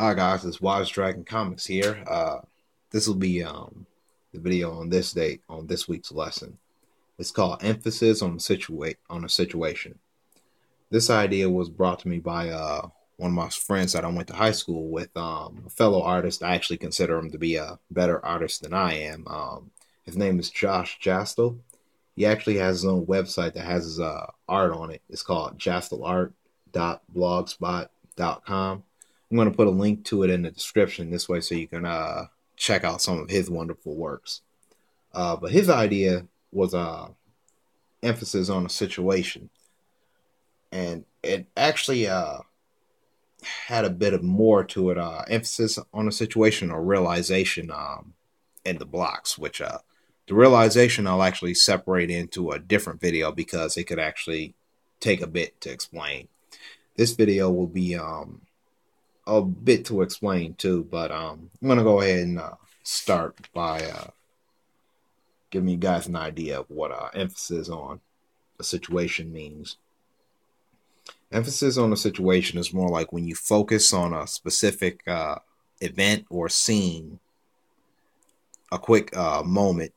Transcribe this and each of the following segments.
Hi guys, it's Wise Dragon Comics here. This will be the video on this date on this week's lesson. It's called "Emphasis on a Situation." This idea was brought to me by one of my friends that I went to high school with, a fellow artist. I actually consider him to be a better artist than I am. His name is Josh Jastel. He actually has his own website that has his art on it. It's called jastelart.blogspot.com. I'm going to put a link to it in the description this way so you can check out some of his wonderful works. But his idea was emphasis on a situation, and it actually had a bit of more to it. Emphasis on a situation or realization in the blocks, which the realization I'll actually separate into a different video because it could actually take a bit to explain. This video will be a bit to explain too, but I'm gonna go ahead and start by giving you guys an idea of what emphasis on a situation means. Emphasis on a situation is more like when you focus on a specific event or scene, a quick moment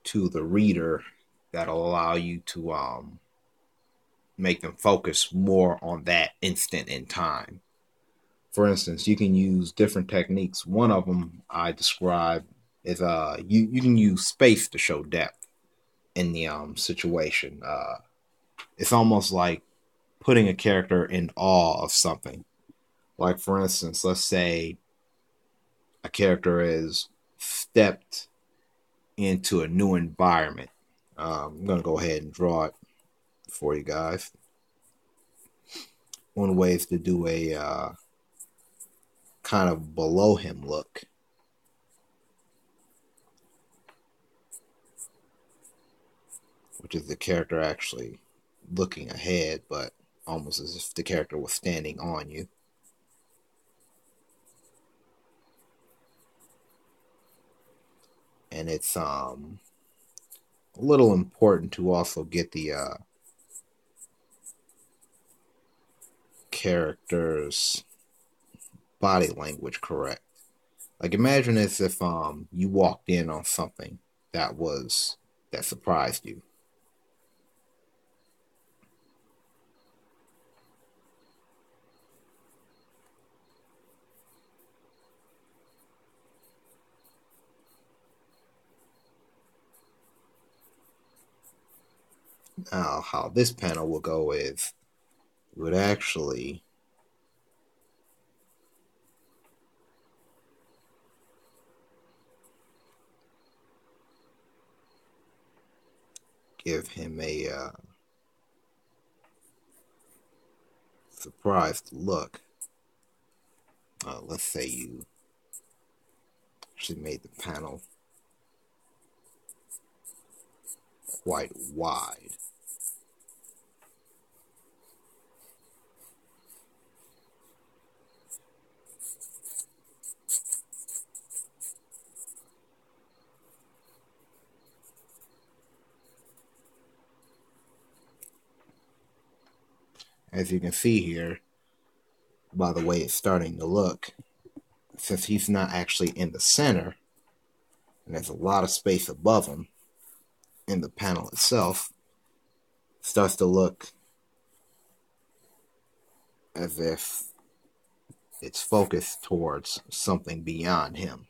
to the reader that'll allow you to make them focus more on that instant in time. For instance, you can use different techniques. One of them I describe is you can use space to show depth in the situation. It's almost like putting a character in awe of something. Like for instance, let's say a character is stepped into a new environment. I'm gonna go ahead and draw it for you guys. One way is to do a kind of below him look. Which is the character actually looking ahead, but almost as if the character was standing on you. And it's a little important to also get the character's body language correct. Like imagine as if you walked in on something that surprised you. Now, how this panel will go is we would actually give him a surprised look. Let's say you actually made the panel quite wide. As you can see here, by the way it's starting to look, since he's not actually in the center, and there's a lot of space above him in the panel itself, it starts to look as if it's focused towards something beyond him.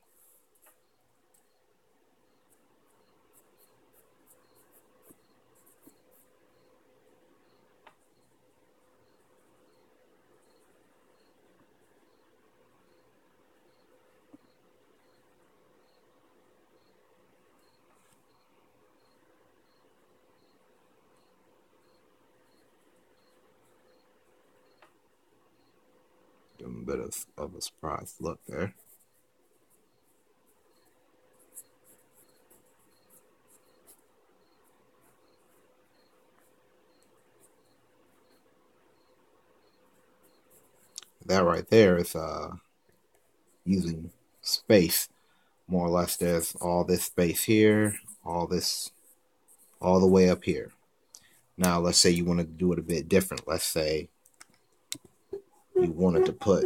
Give him a bit of a surprised look there. That right there is using space. More or less there's all this space here, all the way up here. Now let's say you wanted to do it a bit different. Let's say you wanted to put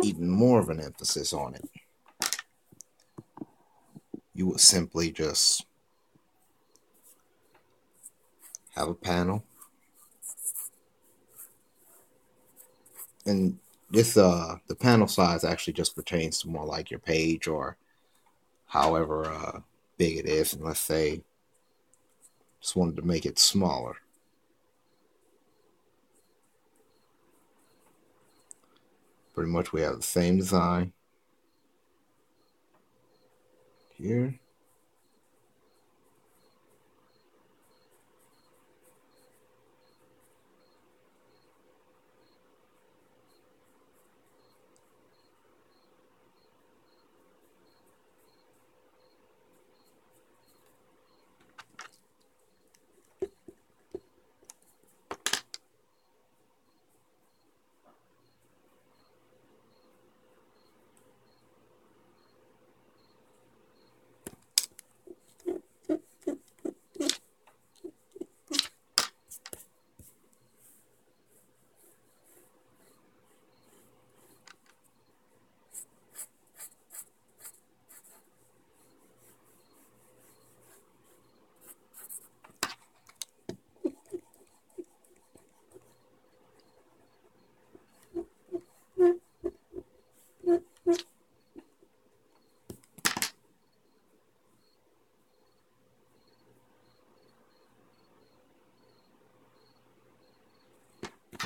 even more of an emphasis on it, you would simply just have a panel. And this the panel size actually just pertains to more like your page or however big it is. And let's say just wanted to make it smaller. Pretty much we have the same design here.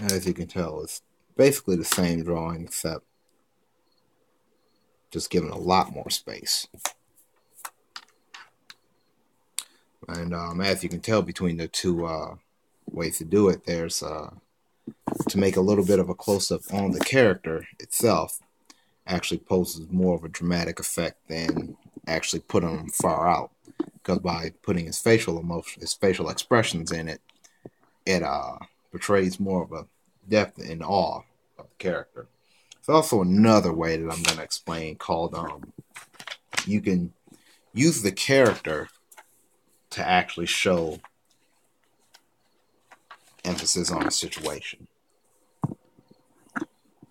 As you can tell, it's basically the same drawing except just given a lot more space. And as you can tell between the two ways to do it, there's to make a little bit of a close-up on the character itself actually poses more of a dramatic effect than actually putting him far out. Because by putting his facial emotion, his facial expressions in it, it portrays more of a depth and awe of the character. There's also another way that I'm going to explain called you can use the character to actually show emphasis on a situation.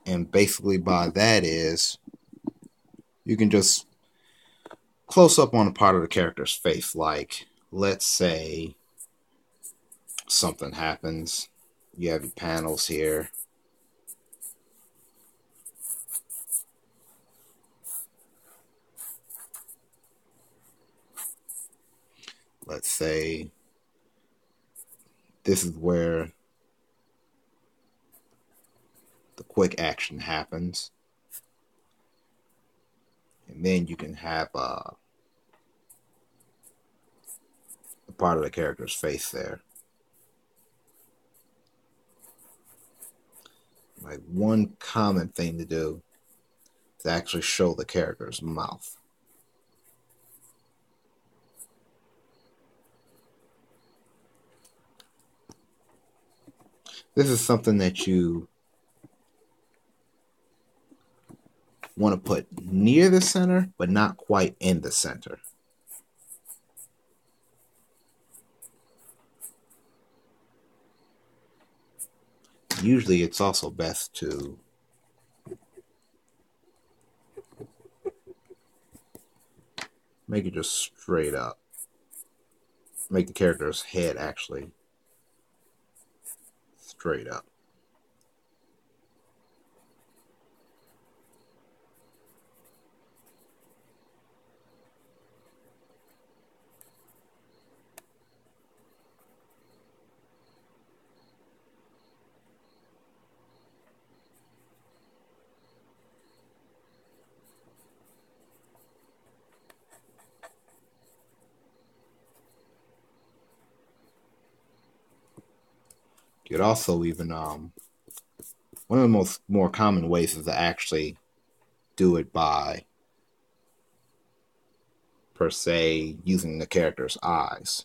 And basically by that is you can just close up on a part of the character's face. Like, let's say something happens. You have your panels here. Let's say this is where the quick action happens. And then you can have a part of the character's face there. Like, one common thing to do is actually show the character's mouth. This is something that you want to put near the center, but not quite in the center. Usually it's also best to make it just straight up. Make the character's head actually straight up. You could also even one of the more common ways is to actually do it by per se using the character's eyes.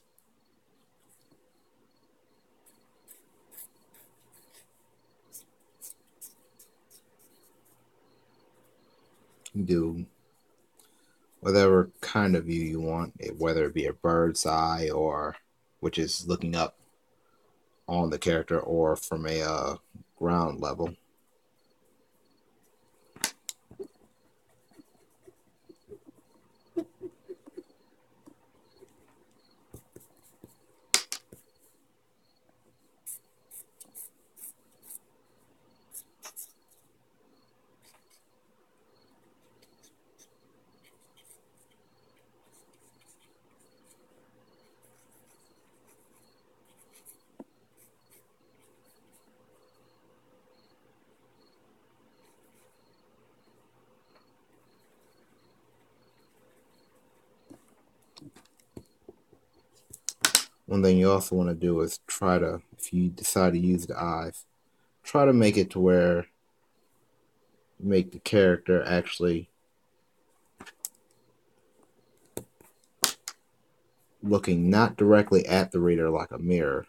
You do whatever kind of view you want, whether it be a bird's eye or which is looking up on the character or from a ground level. One thing you also want to do is try to, if you decide to use the eyes, try to make it to where you make the character actually looking not directly at the reader like a mirror,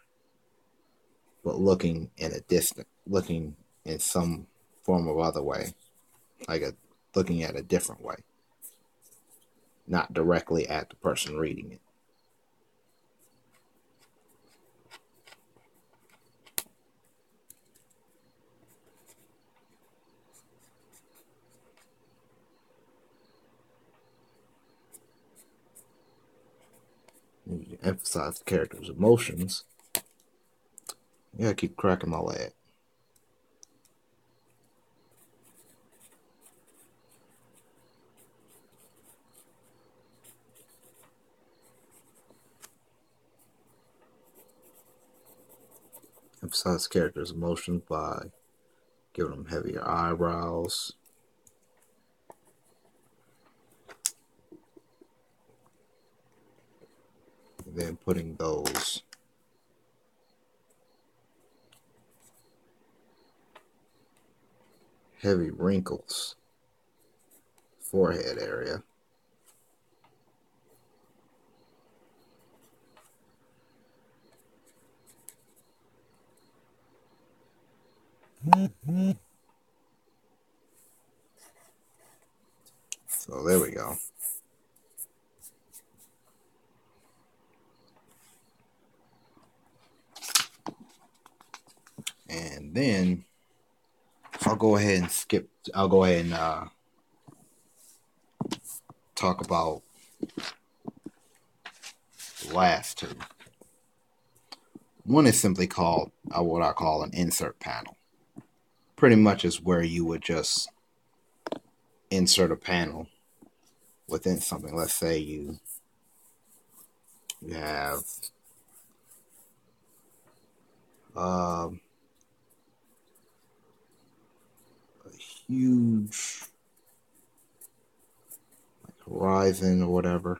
but looking in a distant, looking in some form of other way, like looking at a different way, not directly at the person reading it. You emphasize the character's emotions. Yeah, I keep cracking my leg. Emphasize the character's emotions by giving them heavier eyebrows. And then putting those heavy wrinkles, forehead area. So there we go. And then I'll go ahead and talk about the last two. One is simply called what I call an insert panel. Pretty much is where you would just insert a panel within something. Let's say you have a huge horizon or whatever.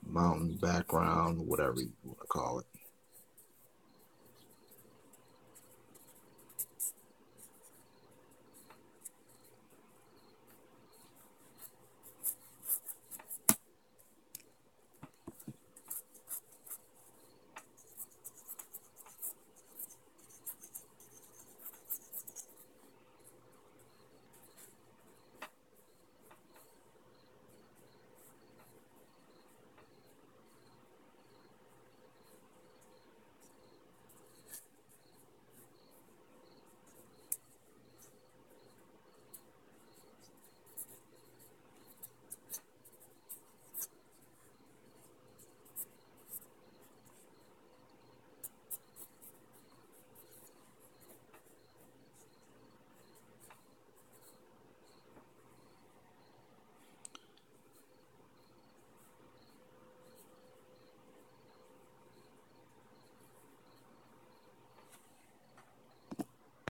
Mountain background, whatever you want to call it.